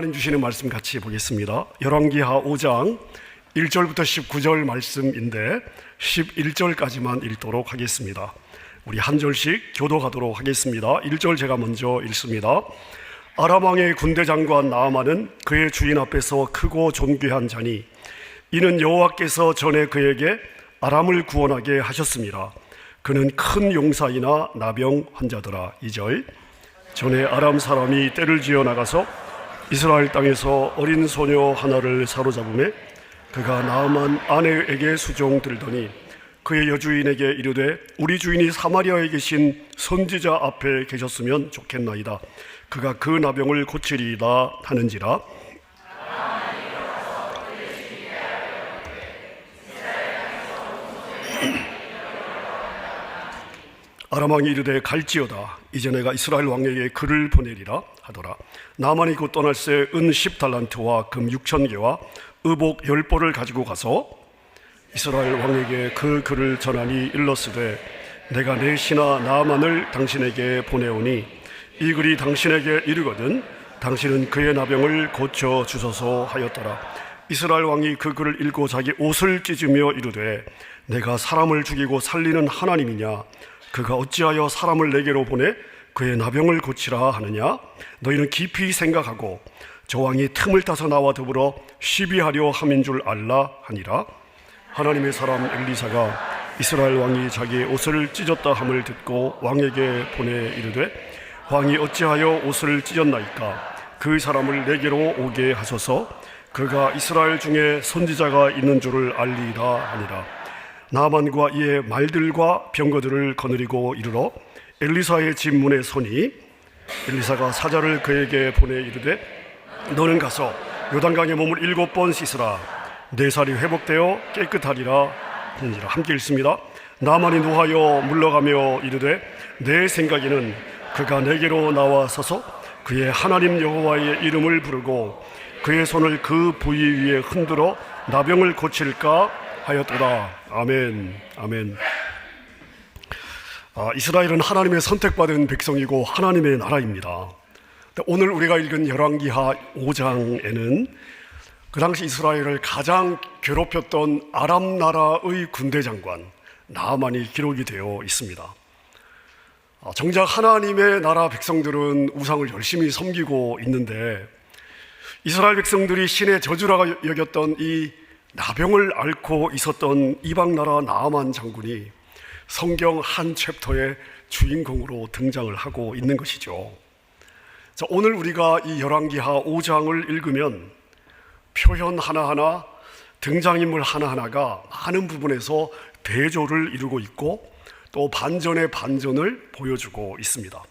하나님 주시는 말씀 같이 보겠습니다. 열왕기하 5장 1절부터 19절 말씀인데 11절까지만 읽도록 하겠습니다. 우리 한 절씩 교독하도록 하겠습니다. 1절 제가 먼저 읽습니다. 아람 왕의 군대 장관 나아만은 그의 주인 앞에서 크고 존귀한 자니 이는 여호와께서 전에 그에게 아람을 구원하게 하셨습니다. 그는 큰 용사이나 나병 환자더라. 2절 전에 아람 사람이 떼를 지어 나가서 이스라엘 땅에서 어린 소녀 하나를 사로잡음에 그가 나아만 아내에게 수종들더니 그의 여주인에게 이르되 우리 주인이 사마리아에 계신 선지자 앞에 계셨으면 좋겠나이다. 그가 그 나병을 고치리이다 하는지라. 아람 왕이 이르되 갈지어다. 이제 내가 이스라엘 왕에게 글을 보내리라 하더라. 나아만이 곧 떠날새 은 10달란트와 금 6,000개와 의복 10벌을 가지고 가서 이스라엘 왕에게 그 글을 전하니 일렀으되 내가 내 신하 나아만을 당신에게 보내오니 이 글이 당신에게 이르거든 당신은 그의 나병을 고쳐 주소서 하였더라. 이스라엘 왕이 그 글을 읽고 자기 옷을 찢으며 이르되 내가 사람을 죽이고 살리는 하나님이냐? 그가 어찌하여 사람을 내게로 보내 그의 나병을 고치라 하느냐? 너희는 깊이 생각하고 저 왕이 틈을 타서 나와 더불어 시비하려 함인 줄 알라 하니라. 하나님의 사람 엘리사가 이스라엘 왕이 자기의 옷을 찢었다 함을 듣고 왕에게 보내 이르되 왕이 어찌하여 옷을 찢었나이까? 그 사람을 내게로 오게 하소서. 그가 이스라엘 중에 선지자가 있는 줄을 알리이다 하니라. 나아만과 이의 말들과 병거들을 거느리고 이르러 엘리사의 집 문에 서니 엘리사가 사자를 그에게 보내 이르되 너는 가서 요단강에 몸을 7번 씻으라. 내 살이 회복되어 깨끗하리라 하니라. 함께 읽습니다. 나아만이 노하여 물러가며 이르되 내 생각에는 그가 내게로 나와 서서 그의 하나님 여호와의 이름을 부르고 그의 손을 그 부위 위에 흔들어 나병을 고칠까 하였도다. 아멘. 아멘. 이스라엘은 하나님의 선택받은 백성이고 하나님의 나라입니다. 오늘 우리가 읽은 열왕기하 5장에는 그 당시 이스라엘을 가장 괴롭혔던 아람 나라의 군대 장관 나아만이 기록이 되어 있습니다. 정작 하나님의 나라 백성들은 우상을 열심히 섬기고 있는데 이스라엘 백성들이 신의 저주라고 여겼던 이 나병을 앓고 있었던 이방나라 나아만 장군이 성경 한 챕터의 주인공으로 등장을 하고 있는 것이죠. 자, 오늘 우리가 이 열왕기하 5장을 읽으면 표현 하나하나, 등장인물 하나하나가 많은 부분에서 대조를 이루고 있고 또 반전의 반전을 보여주고 있습니다.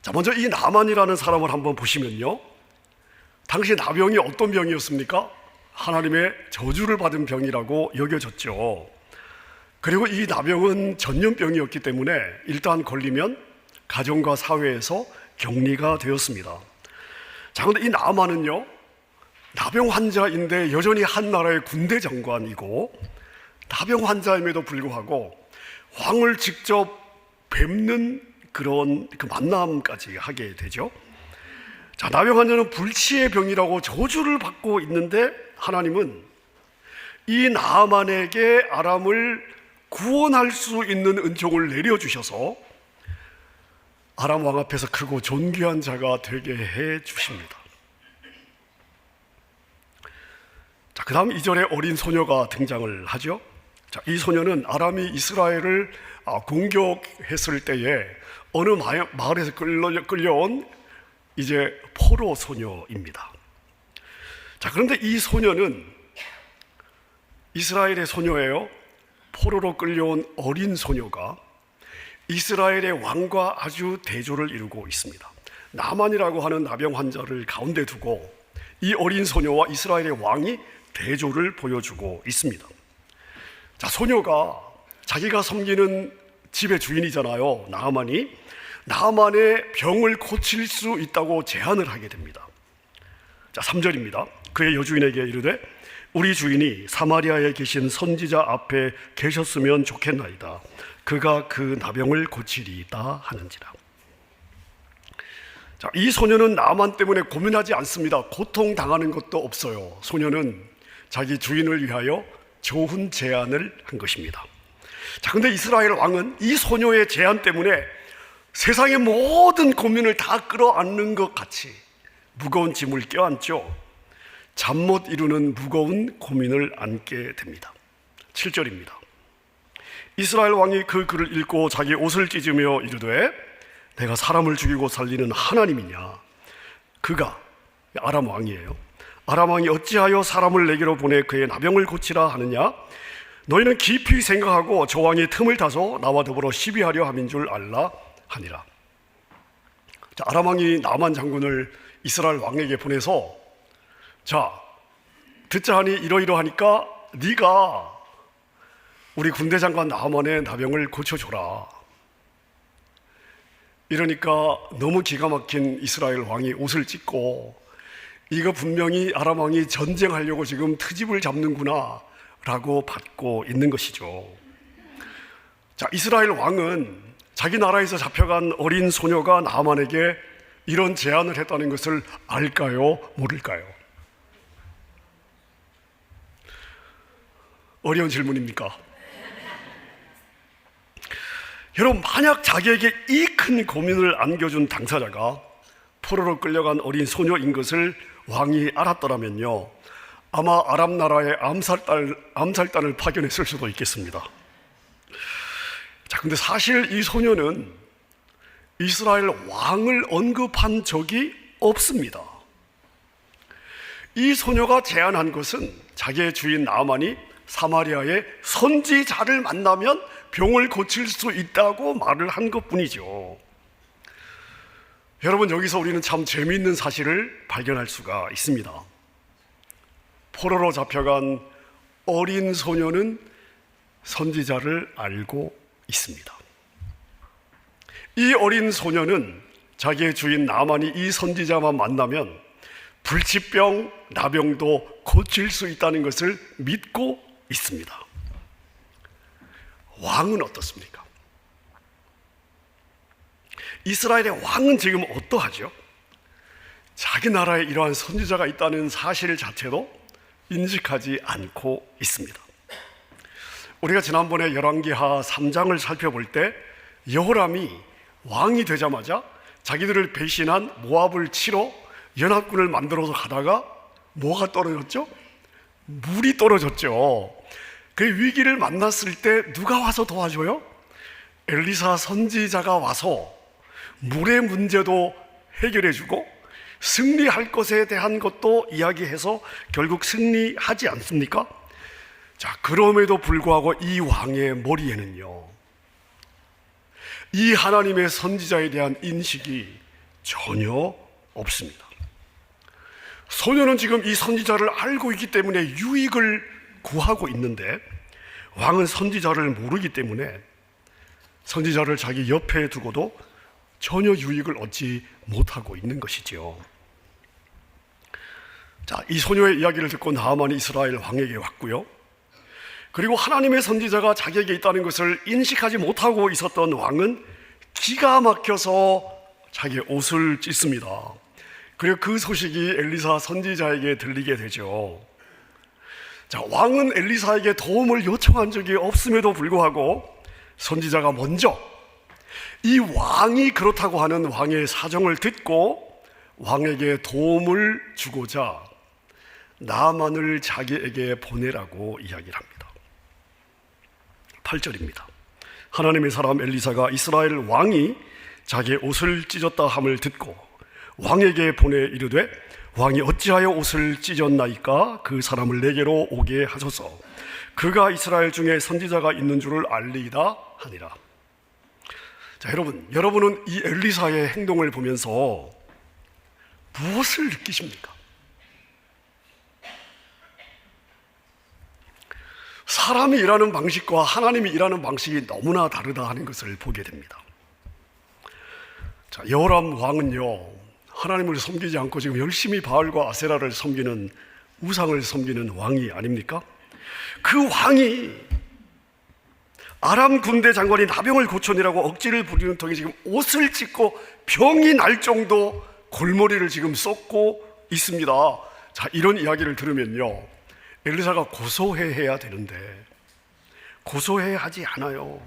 자, 먼저 이 나아만이라는 사람을 한번 보시면요, 당시 나병이 어떤 병이었습니까? 하나님의 저주를 받은 병이라고 여겨졌죠. 그리고 이 나병은 전염병이었기 때문에 일단 걸리면 가정과 사회에서 격리가 되었습니다. 자, 그런데 이 나아만은요, 나병 환자인데 여전히 한 나라의 군대 장관이고 나병 환자임에도 불구하고 왕을 직접 뵙는 그런 그 만남까지 하게 되죠. 자, 나병 환자는 불치의 병이라고 저주를 받고 있는데 하나님은 이 나아만에게 아람을 구원할 수 있는 은총을 내려주셔서 아람 왕 앞에서 크고 존귀한 자가 되게 해 주십니다. 자, 그 다음 2절에 어린 소녀가 등장을 하죠. 자, 이 소녀는 아람이 이스라엘을 공격했을 때에 어느 마을에서 끌려온 이제 포로 소녀입니다. 자, 그런데 이 소녀는 이스라엘의 소녀예요. 포로로 끌려온 어린 소녀가 이스라엘의 왕과 아주 대조를 이루고 있습니다. 나만이라고 하는 나병 환자를 가운데 두고 이 어린 소녀와 이스라엘의 왕이 대조를 보여주고 있습니다. 자, 소녀가 자기가 섬기는 집의 주인이잖아요. 나아만의 병을 고칠 수 있다고 제안을 하게 됩니다. 자, 3절입니다. 그의 여주인에게 이르되 우리 주인이 사마리아에 계신 선지자 앞에 계셨으면 좋겠나이다. 그가 그 나병을 고치리이다 하는지라. 자, 이 소녀는 나만 때문에 고민하지 않습니다. 고통당하는 것도 없어요. 소녀는 자기 주인을 위하여 좋은 제안을 한 것입니다. 자, 근데 이스라엘 왕은 이 소녀의 제안 때문에 세상의 모든 고민을 다 끌어안는 것 같이 무거운 짐을 껴안죠. 잠 못 이루는 무거운 고민을 안게 됩니다. 7절입니다. 이스라엘 왕이 그 글을 읽고 자기 옷을 찢으며 이르되 내가 사람을 죽이고 살리는 하나님이냐? 그가 아람 왕이에요. 아람 왕이 어찌하여 사람을 내게로 보내 그의 나병을 고치라 하느냐? 너희는 깊이 생각하고 저 왕이 틈을 타서 나와 더불어 시비하려 함인 줄 알라 하니라. 자, 아람 왕이 나만 장군을 이스라엘 왕에게 보내서 자, 듣자 하니 이러이러하니까 네가 우리 군대 장관 나만의 나병을 고쳐줘라. 이러니까 너무 기가 막힌 이스라엘 왕이 옷을 찢고 이거 분명히 아람 왕이 전쟁하려고 지금 트집을 잡는구나 라고 받고 있는 것이죠. 자, 이스라엘 왕은 자기 나라에서 잡혀간 어린 소녀가 나만에게 이런 제안을 했다는 것을 알까요? 모를까요? 어려운 질문입니까? 여러분, 만약 자기에게 이 큰 고민을 안겨준 당사자가 포로로 끌려간 어린 소녀인 것을 왕이 알았더라면요, 아마 아람 나라에 암살단을 파견했을 수도 있겠습니다. 자, 근데 사실 이 소녀는 이스라엘 왕을 언급한 적이 없습니다. 이 소녀가 제안한 것은 자기의 주인 나만이 사마리아의 선지자를 만나면 병을 고칠 수 있다고 말을 한 것뿐이죠. 여러분, 여기서 우리는 참 재미있는 사실을 발견할 수가 있습니다. 포로로 잡혀간 어린 소녀는 선지자를 알고 있습니다. 이 어린 소녀는 자기의 주인 나만이 이 선지자만 만나면 불치병, 나병도 고칠 수 있다는 것을 믿고 있습니다. 왕은 어떻습니까? 이스라엘의 왕은 지금 어떠하죠? 자기 나라에 이러한 선지자가 있다는 사실 자체도 인식하지 않고 있습니다. 우리가 지난번에 열왕기하 3장을 살펴볼 때 여호람이 왕이 되자마자 자기들을 배신한 모압을 치러 연합군을 만들어서 가다가 뭐가 떨어졌죠? 물이 떨어졌죠. 그 위기를 만났을 때 누가 와서 도와줘요? 엘리사 선지자가 와서 물의 문제도 해결해주고 승리할 것에 대한 것도 이야기해서 결국 승리하지 않습니까? 자, 그럼에도 불구하고 이 왕의 머리에는요, 이 하나님의 선지자에 대한 인식이 전혀 없습니다. 소녀는 지금 이 선지자를 알고 있기 때문에 유익을 구하고 있는데 왕은 선지자를 모르기 때문에 선지자를 자기 옆에 두고도 전혀 유익을 얻지 못하고 있는 것이지요. 자, 이 소녀의 이야기를 듣고 나아만이 이스라엘 왕에게 왔고요, 그리고 하나님의 선지자가 자기에게 있다는 것을 인식하지 못하고 있었던 왕은 기가 막혀서 자기의 옷을 찢습니다. 그리고 그 소식이 엘리사 선지자에게 들리게 되죠. 자, 왕은 엘리사에게 도움을 요청한 적이 없음에도 불구하고 선지자가 먼저 이 왕이 그렇다고 하는 왕의 사정을 듣고 왕에게 도움을 주고자 나만을 자기에게 보내라고 이야기를 합니다. 8절입니다. 하나님의 사람 엘리사가 이스라엘 왕이 자기의 옷을 찢었다 함을 듣고 왕에게 보내 이르되 왕이 어찌하여 옷을 찢었나이까? 그 사람을 내게로 오게 하소서. 그가 이스라엘 중에 선지자가 있는 줄을 알리이다 하니라. 자, 여러분은 이 엘리사의 행동을 보면서 무엇을 느끼십니까? 사람이 일하는 방식과 하나님이 일하는 방식이 너무나 다르다 하는 것을 보게 됩니다. 자, 여호람 왕은요, 하나님을 섬기지 않고 지금 열심히 바알과 아세라를 섬기는, 우상을 섬기는 왕이 아닙니까? 그 왕이 아람 군대 장관이 나병을 고쳐내라고 억지를 부리는 통에 지금 옷을 찢고 병이 날 정도 골머리를 지금 쏟고 있습니다. 자, 이런 이야기를 들으면요, 엘리사가 고소해야 되는데 고소해야 하지 않아요.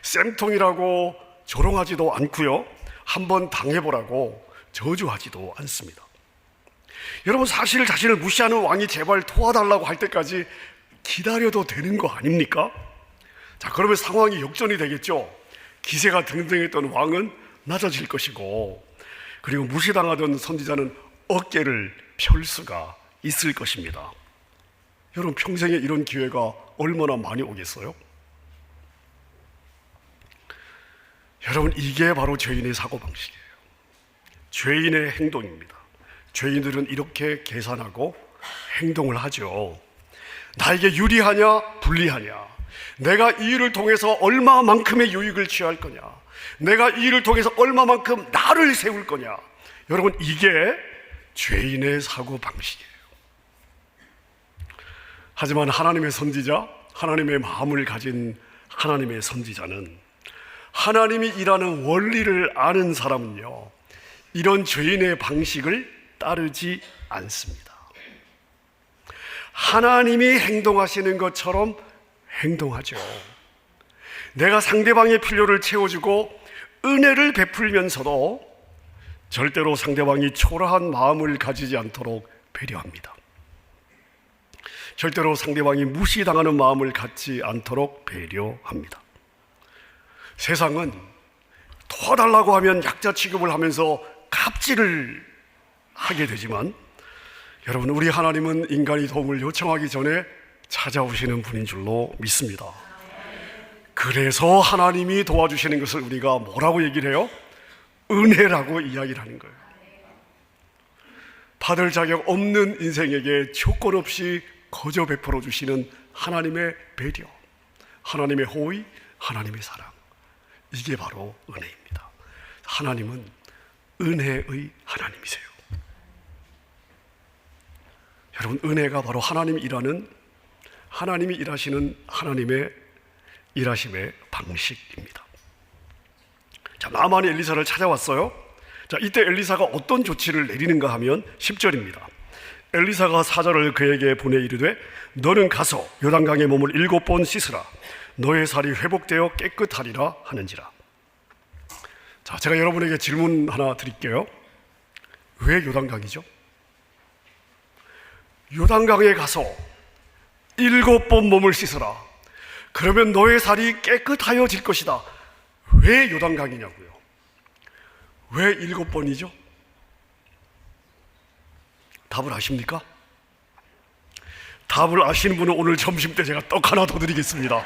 쌤통이라고 조롱하지도 않고요, 한번 당해보라고 저주하지도 않습니다. 여러분, 사실 자신을 무시하는 왕이 제발 도와달라고 할 때까지 기다려도 되는 거 아닙니까? 자, 그러면 상황이 역전이 되겠죠. 기세가 등등했던 왕은 낮아질 것이고, 그리고 무시당하던 선지자는 어깨를 펼 수가 있을 것입니다. 여러분, 평생에 이런 기회가 얼마나 많이 오겠어요? 여러분, 이게 바로 죄인의 사고방식이에요. 죄인의 행동입니다. 죄인들은 이렇게 계산하고 행동을 하죠. 나에게 유리하냐 불리하냐, 내가 이 일을 통해서 얼마만큼의 유익을 취할 거냐, 내가 이 일을 통해서 얼마만큼 나를 세울 거냐. 여러분, 이게 죄인의 사고방식이에요. 하지만 하나님의 선지자, 하나님의 마음을 가진 하나님의 선지자는, 하나님이 일하는 원리를 아는 사람은요, 이런 죄인의 방식을 따르지 않습니다. 하나님이 행동하시는 것처럼 행동하죠. 내가 상대방의 필요를 채워주고 은혜를 베풀면서도 절대로 상대방이 초라한 마음을 가지지 않도록 배려합니다. 절대로 상대방이 무시당하는 마음을 갖지 않도록 배려합니다. 세상은 도와달라고 하면 약자 취급을 하면서 갑질을 하게 되지만, 여러분, 우리 하나님은 인간이 도움을 요청하기 전에 찾아오시는 분인 줄로 믿습니다. 그래서 하나님이 도와주시는 것을 우리가 뭐라고 얘기를 해요? 은혜라고 이야기를 하는 거예요. 받을 자격 없는 인생에게 조건 없이 거저 베풀어 주시는 하나님의 배려, 하나님의 호의, 하나님의 사랑, 이게 바로 은혜입니다. 하나님은 은혜의 하나님이세요. 여러분, 은혜가 바로 하나님이 일하시는 하나님의 일하심의 방식입니다. 자, 나만이 엘리사를 찾아왔어요. 자, 이때 엘리사가 어떤 조치를 내리는가 하면 10절입니다. 엘리사가 사자를 그에게 보내 이르되, 너는 가서 요단강에 몸을 7번 씻으라. 너의 살이 회복되어 깨끗하리라 하는지라. 자, 제가 여러분에게 질문 하나 드릴게요. 왜 요단강이죠? 요단강에 가서 7번 몸을 씻으라. 그러면 너의 살이 깨끗하여질 것이다. 왜 요단강이냐고요? 왜 7번이죠? 답을 아십니까? 답을 아시는 분은 오늘 점심 때 제가 떡 하나 더 드리겠습니다.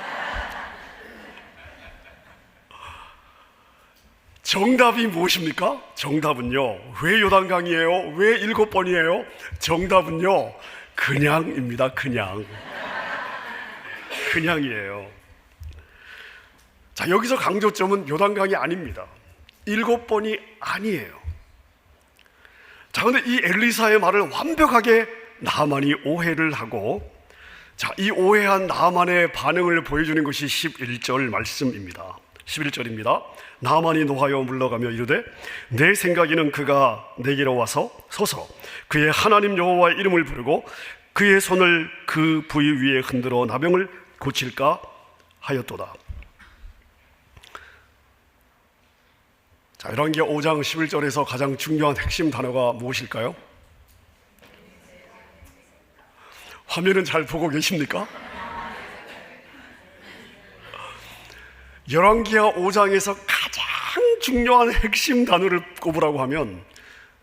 정답이 무엇입니까? 정답은요, 왜 요단강이에요? 왜 7번이에요? 정답은요, 그냥입니다. 그냥이에요. 자, 여기서 강조점은 요단강이 아닙니다. 7번이 아니에요. 자, 그런데 이 엘리사의 말을 완벽하게 나만이 오해를 하고, 자, 이 오해한 나만의 반응을 보여주는 것이 11절 말씀입니다. 11절입니다. 나만이 노하여 물러가며 이르되, 내 생각에는 그가 내게로 와서 서서 그의 하나님 여호와의 이름을 부르고 그의 손을 그 부위 위에 흔들어 나병을 고칠까 하였도다. 자, 열왕기하 5장 11절에서 가장 중요한 핵심 단어가 무엇일까요? 화면은 잘 보고 계십니까? 열왕기하 5장에서 가장 중요한 핵심 단어를 꼽으라고 하면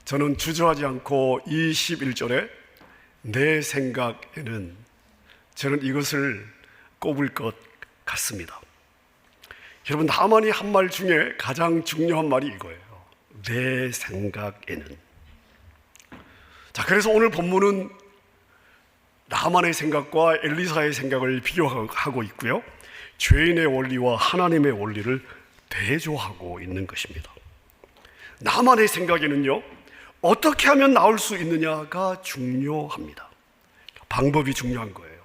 저는 주저하지 않고 이 11절에 내 생각에는 저는 이것을 꼽을 것 같습니다. 여러분, 나만이 한 말 중에 가장 중요한 말이 이거예요. 내 생각에는. 자, 그래서 오늘 본문은 나만의 생각과 엘리사의 생각을 비교하고 있고요, 죄인의 원리와 하나님의 원리를 대조하고 있는 것입니다. 나만의 생각에는요, 어떻게 하면 나올 수 있느냐가 중요합니다. 방법이 중요한 거예요.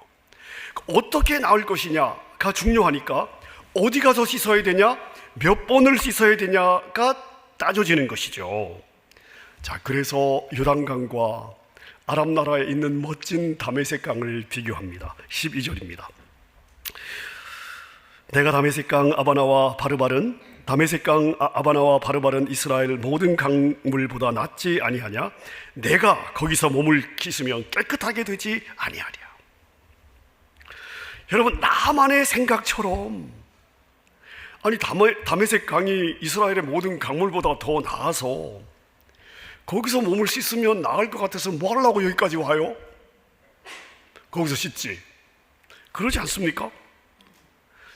어떻게 나올 것이냐가 중요하니까 어디 가서 씻어야 되냐, 몇 번을 씻어야 되냐가 따져지는 것이죠. 자, 그래서 요단강과 아람 나라에 있는 멋진 다메섹 강을 비교합니다. 12절입니다. 내가 다메섹 강 아바나와 바르바른 이스라엘 모든 강물보다 낫지 아니하냐? 내가 거기서 몸을 씻으면 깨끗하게 되지 아니하랴. 여러분, 나만의 생각처럼, 아니 다메섹 강이 이스라엘의 모든 강물보다 더 나아서 거기서 몸을 씻으면 나을 것 같아서 뭐 하려고 여기까지 와요? 거기서 씻지. 그러지 않습니까?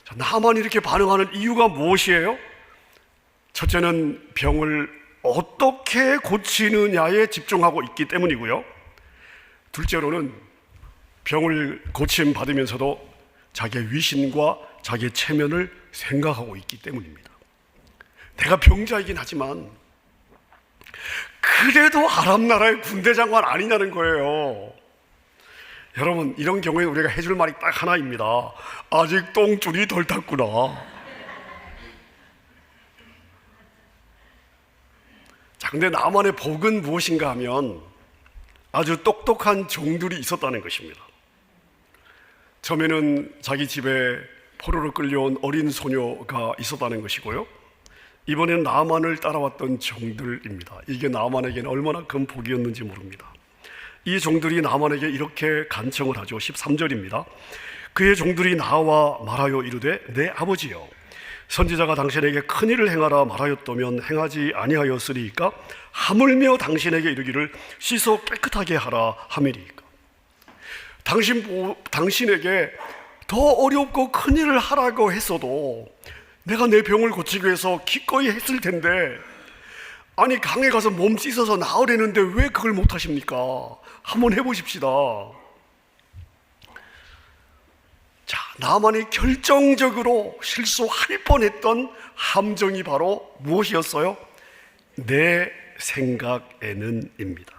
자, 나만 이렇게 반응하는 이유가 무엇이에요? 첫째는 병을 어떻게 고치느냐에 집중하고 있기 때문이고요. 둘째로는 병을 고침 받으면서도 자기의 위신과 자기의 체면을 생각하고 있기 때문입니다. 내가 병자이긴 하지만 그래도 아람 나라의 군대 장관 아니냐는 거예요. 여러분, 이런 경우에 우리가 해줄 말이 딱 하나입니다. 아직 똥줄이 덜 탔구나. 자, 근데 나만의 복은 무엇인가 하면 아주 똑똑한 종들이 있었다는 것입니다. 처음에는 자기 집에 포로로 끌려온 어린 소녀가 있었다는 것이고요. 이번에는 나만을 따라왔던 종들입니다. 이게 나만에게는 얼마나 큰 복이었는지 모릅니다. 이 종들이 나만에게 이렇게 간청을 하죠. 13절입니다. 그의 종들이 나와 말하여 이르되 내 아버지여, 선지자가 당신에게 큰일을 행하라 말하였다면 행하지 아니하였으리이까? 하물며 당신에게 이르기를 씻어 깨끗하게 하라 함이리이까? 당신에게 더 어렵고 큰일을 하라고 했어도 내가 내 병을 고치기 위해서 기꺼이 했을 텐데, 아니 강에 가서 몸 씻어서 나으려는데 왜 그걸 못하십니까? 한번 해보십시다. 자, 나만이 결정적으로 실수할 뻔했던 함정이 바로 무엇이었어요? 내 생각에는입니다.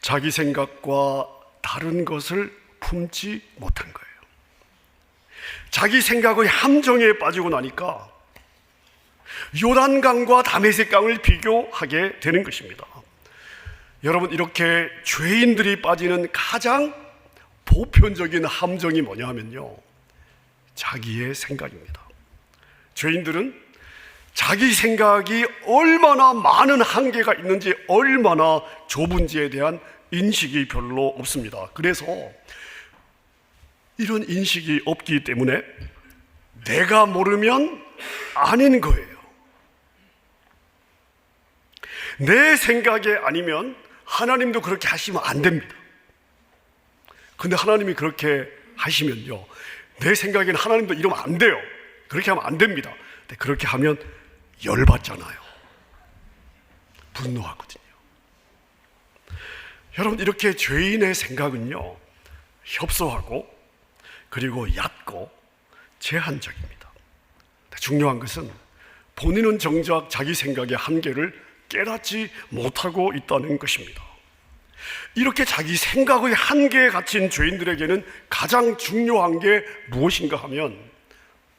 자기 생각과 다른 것을 품지 못한 거예요. 자기 생각의 함정에 빠지고 나니까 요단강과 다메섹 강을 비교하게 되는 것입니다. 여러분, 이렇게 죄인들이 빠지는 가장 보편적인 함정이 뭐냐 하면요, 자기의 생각입니다. 죄인들은 자기 생각이 얼마나 많은 한계가 있는지, 얼마나 좁은지에 대한 인식이 별로 없습니다. 그래서 이런 인식이 없기 때문에 내가 모르면 아닌 거예요. 내 생각이 아니면 하나님도 그렇게 하시면 안 됩니다. 근데 하나님이 그렇게 하시면요, 내 생각에는 하나님도 이러면 안 돼요. 그렇게 하면 안 됩니다. 근데 그렇게 하면 열받잖아요. 분노하거든요. 여러분, 이렇게 죄인의 생각은요, 협소하고 그리고 얕고 제한적입니다. 중요한 것은 본인은 정작 자기 생각의 한계를 깨닫지 못하고 있다는 것입니다. 이렇게 자기 생각의 한계에 갇힌 죄인들에게는 가장 중요한 게 무엇인가 하면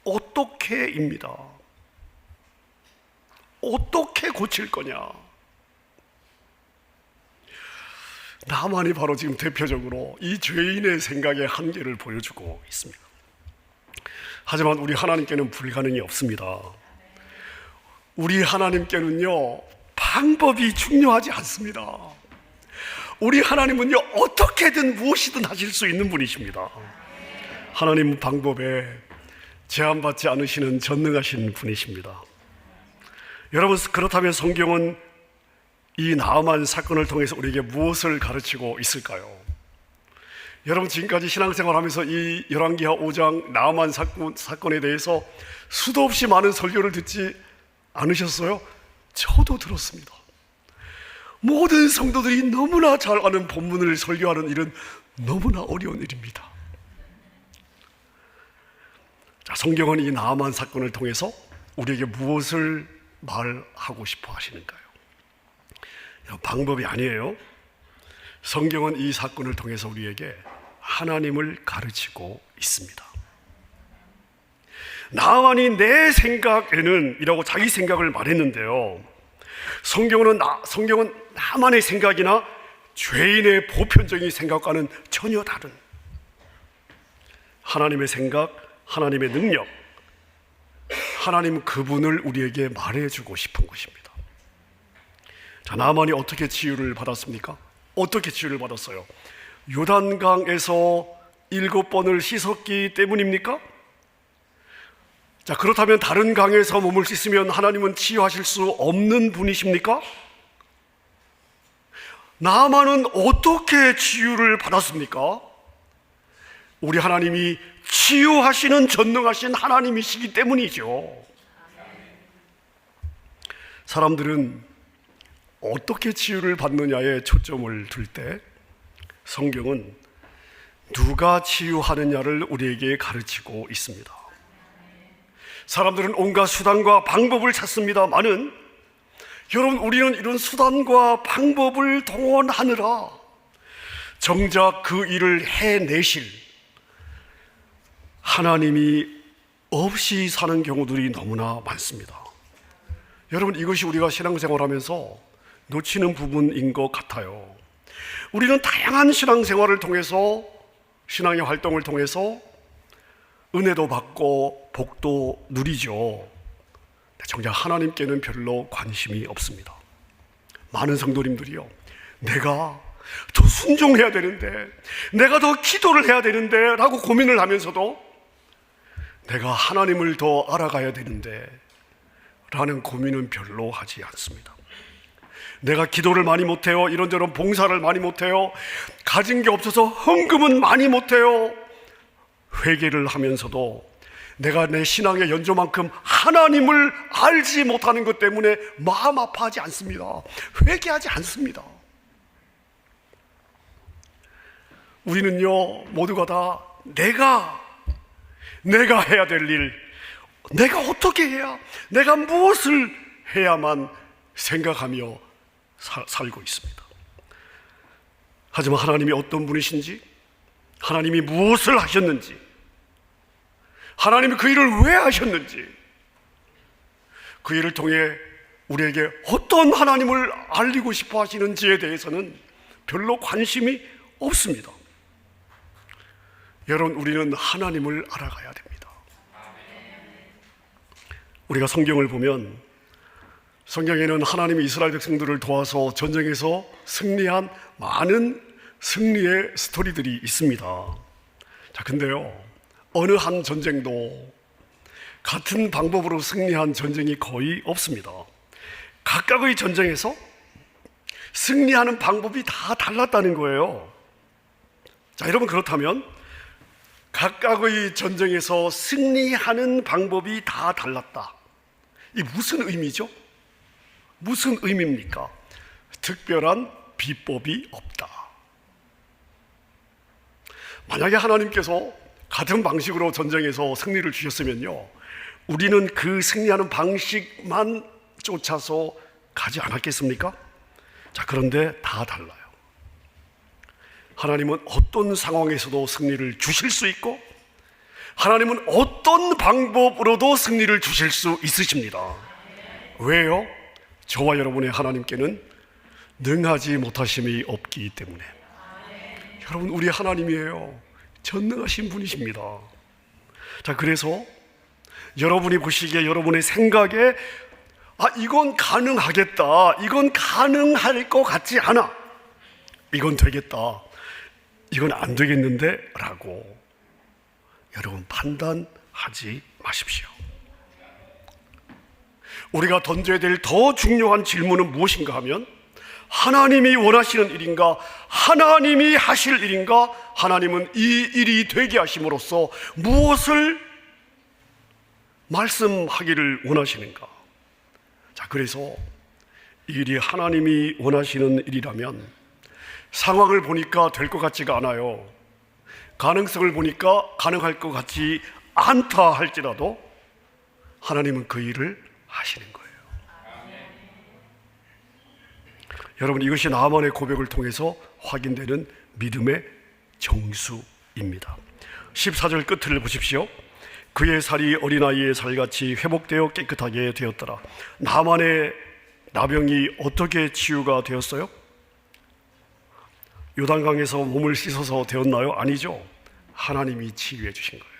어떻게입니다. 어떻게 고칠 거냐. 나만이 바로 지금 대표적으로 이 죄인의 생각의 한계를 보여주고 있습니다. 하지만 우리 하나님께는 불가능이 없습니다. 우리 하나님께는요, 방법이 중요하지 않습니다. 우리 하나님은요, 어떻게든 무엇이든 하실 수 있는 분이십니다. 하나님은 방법에 제한받지 않으시는 전능하신 분이십니다. 여러분, 그렇다면 성경은 이 나아만 사건을 통해서 우리에게 무엇을 가르치고 있을까요? 여러분, 지금까지 신앙생활하면서 이 열왕기하 5장 나아만 사건에 대해서 수도 없이 많은 설교를 듣지 않으셨어요? 저도 들었습니다. 모든 성도들이 너무나 잘 아는 본문을 설교하는 일은 너무나 어려운 일입니다. 자, 성경은 이 나아만 사건을 통해서 우리에게 무엇을 말하고 싶어 하시는가요? 방법이 아니에요. 성경은 이 사건을 통해서 우리에게 하나님을 가르치고 있습니다. 나만이 내 생각에는 이라고 자기 생각을 말했는데요, 성경은 나만의 생각이나 죄인의 보편적인 생각과는 전혀 다른 하나님의 생각, 하나님의 능력, 하나님 그분을 우리에게 말해주고 싶은 것입니다. 자, 나만이 어떻게 치유를 받았습니까? 어떻게 치유를 받았어요? 요단강에서 7번을 씻었기 때문입니까? 자, 그렇다면 다른 강에서 몸을 씻으면 하나님은 치유하실 수 없는 분이십니까? 나만은 어떻게 치유를 받았습니까? 우리 하나님이 치유하시는 전능하신 하나님이시기 때문이죠. 사람들은 어떻게 치유를 받느냐에 초점을 둘 때 성경은 누가 치유하느냐를 우리에게 가르치고 있습니다. 사람들은 온갖 수단과 방법을 찾습니다만은 여러분, 우리는 이런 수단과 방법을 동원하느라 정작 그 일을 해내실 하나님이 없이 사는 경우들이 너무나 많습니다. 여러분, 이것이 우리가 신앙생활하면서 놓치는 부분인 것 같아요. 우리는 다양한 신앙생활을 통해서, 신앙의 활동을 통해서 은혜도 받고 복도 누리죠. 정작 하나님께는 별로 관심이 없습니다. 많은 성도님들이요, 내가 더 순종해야 되는데, 내가 더 기도를 해야 되는데 라고 고민을 하면서도 내가 하나님을 더 알아가야 되는데 라는 고민은 별로 하지 않습니다. 내가 기도를 많이 못해요, 이런저런 봉사를 많이 못해요, 가진 게 없어서 헌금은 많이 못해요, 회개를 하면서도 내가 내 신앙의 연조만큼 하나님을 알지 못하는 것 때문에 마음 아파하지 않습니다. 회개하지 않습니다. 우리는요, 모두가 다 내가 해야 될 일, 내가 어떻게 해야, 내가 무엇을 해야만 생각하며 살고 있습니다. 하지만 하나님이 어떤 분이신지, 하나님이 무엇을 하셨는지, 하나님이 그 일을 왜 하셨는지, 그 일을 통해 우리에게 어떤 하나님을 알리고 싶어 하시는지에 대해서는 별로 관심이 없습니다. 여러분, 우리는 하나님을 알아가야 됩니다. 우리가 성경을 보면 성경에는 하나님이 이스라엘 백성들을 도와서 전쟁에서 승리한 많은 승리의 스토리들이 있습니다. 자, 근데요, 어느 한 전쟁도 같은 방법으로 승리한 전쟁이 거의 없습니다. 각각의 전쟁에서 승리하는 방법이 다 달랐다는 거예요. 자, 여러분, 그렇다면 각각의 전쟁에서 승리하는 방법이 다 달랐다, 이 무슨 의미죠? 무슨 의미입니까? 특별한 비법이 없다. 만약에 하나님께서 같은 방식으로 전쟁에서 승리를 주셨으면요, 우리는 그 승리하는 방식만 쫓아서 가지 않았겠습니까? 자, 그런데 다 달라요. 하나님은 어떤 상황에서도 승리를 주실 수 있고, 하나님은 어떤 방법으로도 승리를 주실 수 있으십니다. 왜요? 저와 여러분의 하나님께는 능하지 못하심이 없기 때문에. 여러분, 우리 하나님이에요. 전능하신 분이십니다. 자, 그래서 여러분이 보시기에, 여러분의 생각에 이건 가능하겠다, 이건 가능할 것 같지 않아, 이건 되겠다, 이건 안 되겠는데 라고 여러분 판단하지 마십시오. 우리가 던져야 될 더 중요한 질문은 무엇인가 하면, 하나님이 원하시는 일인가, 하나님이 하실 일인가, 하나님은 이 일이 되게 하심으로써 무엇을 말씀하기를 원하시는가. 자, 그래서 이 일이 하나님이 원하시는 일이라면 상황을 보니까 될 것 같지가 않아요, 가능성을 보니까 가능할 것 같지 않다 할지라도 하나님은 그 일을 하시는 거예요. 여러분, 이것이 나만의 고백을 통해서 확인되는 믿음의 정수입니다. 14절 끝을 보십시오. 그의 살이 어린아이의 살같이 회복되어 깨끗하게 되었더라. 나만의 나병이 어떻게 치유가 되었어요? 요단강에서 몸을 씻어서 되었나요? 아니죠. 하나님이 치유해 주신 거예요.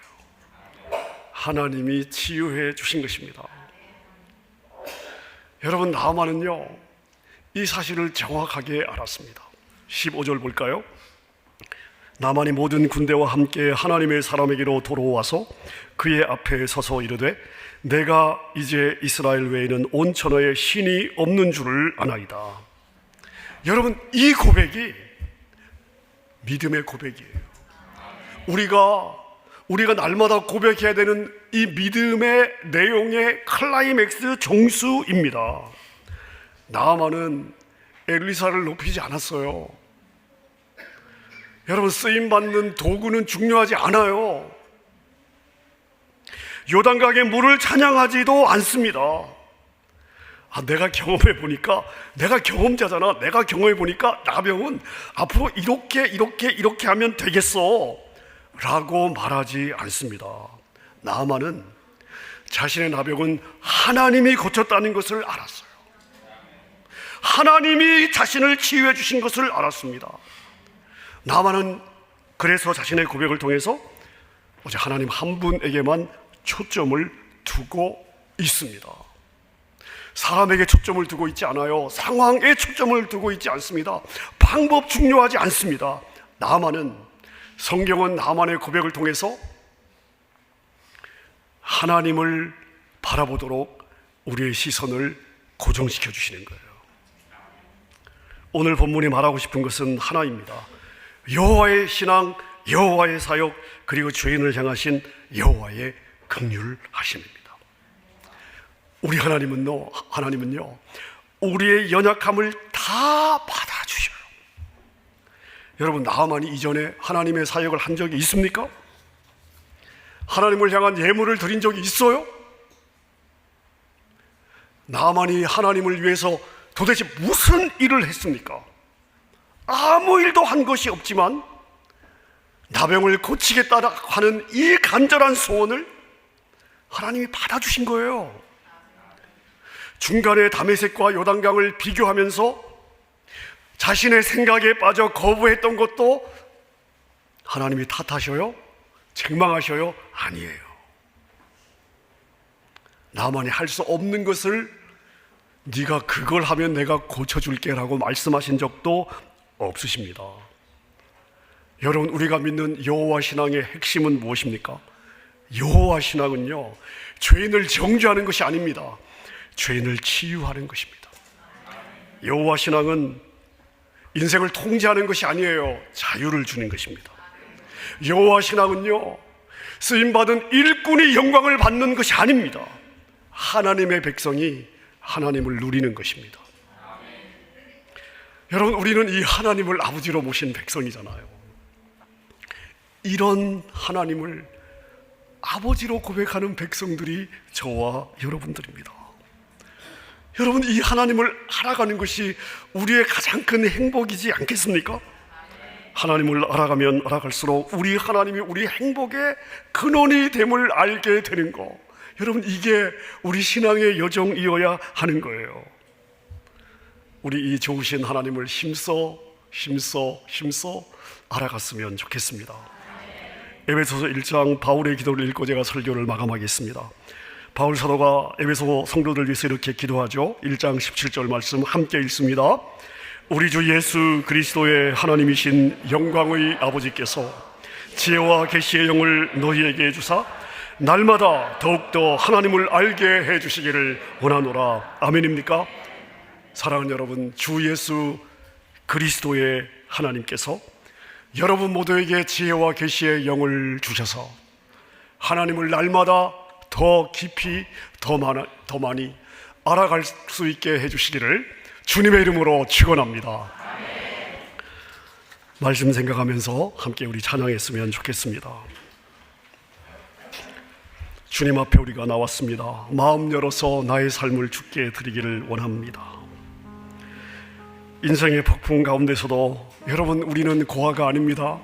하나님이 치유해 주신 것입니다. 여러분, 나만은요 이 사실을 정확하게 알았습니다. 15절 볼까요? 나만이 모든 군대와 함께 하나님의 사람에게로 돌아와서 그의 앞에 서서 이르되 내가 이제 이스라엘 외에는 온 천하에 신이 없는 줄을 아나이다. 여러분, 이 고백이 믿음의 고백이에요. 우리가 날마다 고백해야 되는 이 믿음의 내용의 클라이맥스 종수입니다. 나아만은 엘리사를 높이지 않았어요. 여러분, 쓰임받는 도구는 중요하지 않아요. 요단강의 물을 찬양하지도 않습니다. 내가 경험해 보니까, 내가 경험자잖아. 내가 경험해 보니까 나병은 앞으로 이렇게 하면 되겠어 라고 말하지 않습니다. 나아만은 자신의 나병은 하나님이 고쳤다는 것을 알았어요. 하나님이 자신을 치유해 주신 것을 알았습니다. 나아만은 그래서 자신의 고백을 통해서 오직 하나님 한 분에게만 초점을 두고 있습니다. 사람에게 초점을 두고 있지 않아요. 상황에 초점을 두고 있지 않습니다. 방법 중요하지 않습니다. 나아만은, 성경은 나아만의 고백을 통해서 하나님을 바라보도록 우리의 시선을 고정시켜 주시는 거예요. 오늘 본문이 말하고 싶은 것은 하나입니다. 여호와의 신앙, 여호와의 사역, 그리고 죄인을 향하신 여호와의 긍휼하심입니다. 우리 하나님은요 우리의 연약함을 다 받아주셔요. 여러분, 나아만이 이전에 하나님의 사역을 한 적이 있습니까? 하나님을 향한 예물을 드린 적이 있어요? 나아만이 하나님을 위해서 도대체 무슨 일을 했습니까? 아무 일도 한 것이 없지만 나병을 고치겠다고 하는 이 간절한 소원을 하나님이 받아주신 거예요. 중간에 다메섹과 요단강을 비교하면서 자신의 생각에 빠져 거부했던 것도 하나님이 탓하셔요? 책망하셔요? 아니에요. 나만이 할 수 없는 것을 네가 그걸 하면 내가 고쳐줄게 라고 말씀하신 적도 없으십니다. 여러분, 우리가 믿는 여호와 신앙의 핵심은 무엇입니까? 여호와 신앙은요 죄인을 정죄하는 것이 아닙니다. 죄인을 치유하는 것입니다. 여호와 신앙은 인생을 통제하는 것이 아니에요. 자유를 주는 것입니다. 여호와 신앙은요 쓰임받은 일꾼이 영광을 받는 것이 아닙니다. 하나님의 백성이 하나님을 누리는 것입니다. 여러분, 우리는 이 하나님을 아버지로 모신 백성이잖아요. 이런 하나님을 아버지로 고백하는 백성들이 저와 여러분들입니다. 여러분, 이 하나님을 알아가는 것이 우리의 가장 큰 행복이지 않겠습니까? 하나님을 알아가면 알아갈수록 우리 하나님이 우리 행복의 근원이 됨을 알게 되는 거, 여러분, 이게 우리 신앙의 여정이어야 하는 거예요. 우리 이 좋으신 하나님을 힘써 알아갔으면 좋겠습니다. 에베소서 1장 바울의 기도를 읽고 제가 설교를 마감하겠습니다. 바울 사도가 에베소 성도들 위해서 이렇게 기도하죠. 1장 17절 말씀 함께 읽습니다. 우리 주 예수 그리스도의 하나님이신 영광의 아버지께서 지혜와 계시의 영을 너희에게 주사 날마다 더욱더 하나님을 알게 해주시기를 원하노라. 아멘입니까? 사랑하는 여러분, 주 예수 그리스도의 하나님께서 여러분 모두에게 지혜와 계시의 영을 주셔서 하나님을 날마다 더 깊이 더 많이 알아갈 수 있게 해주시기를 주님의 이름으로 축원합니다. 말씀 생각하면서 함께 우리 찬양했으면 좋겠습니다. 주님 앞에 우리가 나왔습니다. 마음 열어서 나의 삶을 주께 드리기를 원합니다. 인생의 폭풍 가운데서도 여러분, 우리는 고아가 아닙니다.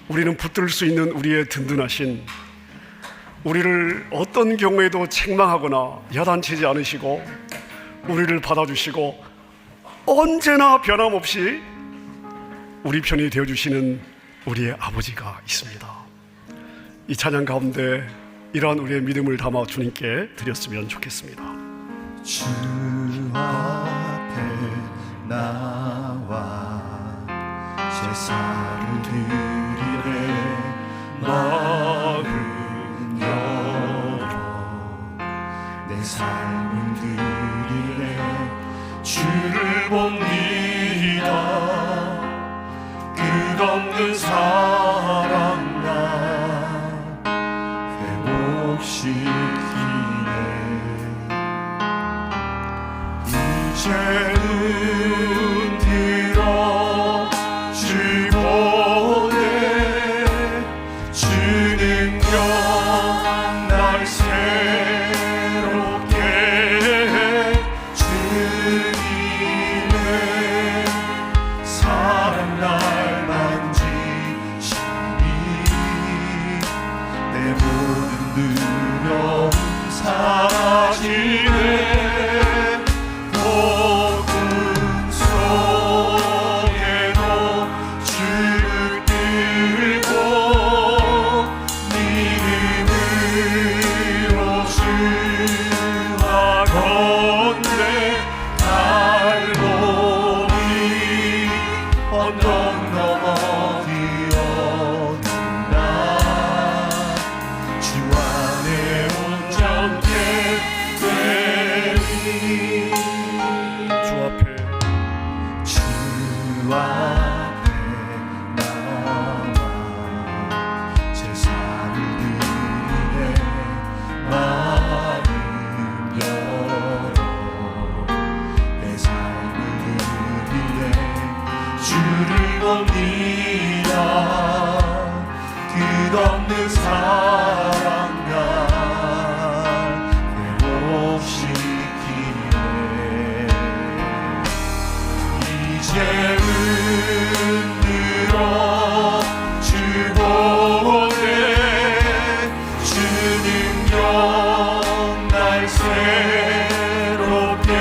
우리는 붙들 수 있는 우리의 든든하신 우리를 어떤 경우에도 책망하거나 야단치지 않으시고 우리를 받아주시고 언제나 변함없이 우리 편이 되어주시는 우리의 아버지가 있습니다. 이 찬양 가운데 이러한 우리의 믿음을 담아 주님께 드렸으면 좋겠습니다. 주 앞에 나와 제사를 드리네 마음 열어 내 삶을 드리네 주를 봅니다 끝없는 사랑 나 회복시키네 이제는 들어 주보내 주 능력 날 새롭게 해 주님의 사랑 날 만지시니 내 모든 두려움 사라지네 끝없는 사랑 날 회복시키네 이제는 들어 주 보내 주 능력 날 새롭게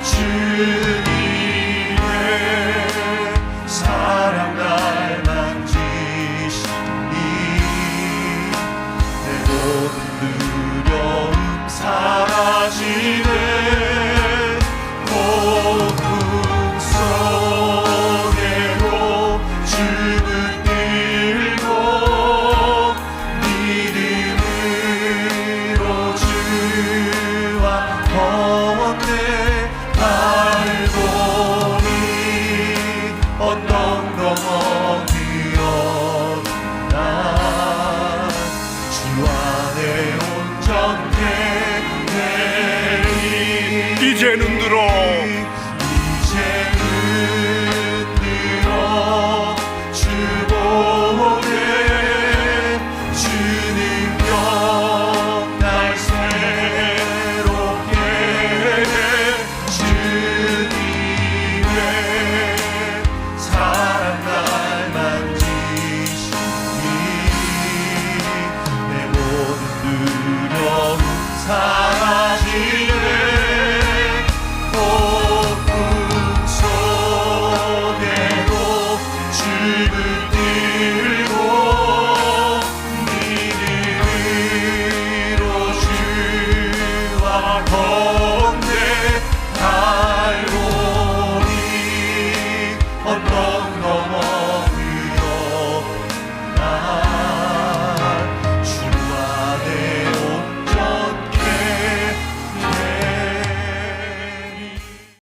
주님의 사랑 날 두려움 사라지네 폭풍 속에로 주를 들고 믿음으로 주와 건네 달고니 언덕 넘어 뛰어나 주 안에 온전케 이제는 들어 주 보내 주 능력 날 새롭게 주님의 사랑 날 만지시니 내 모든 두려움 사라지네 폭풍 속에도 주를 들고 믿음으로 주와 건네 달고니 언덕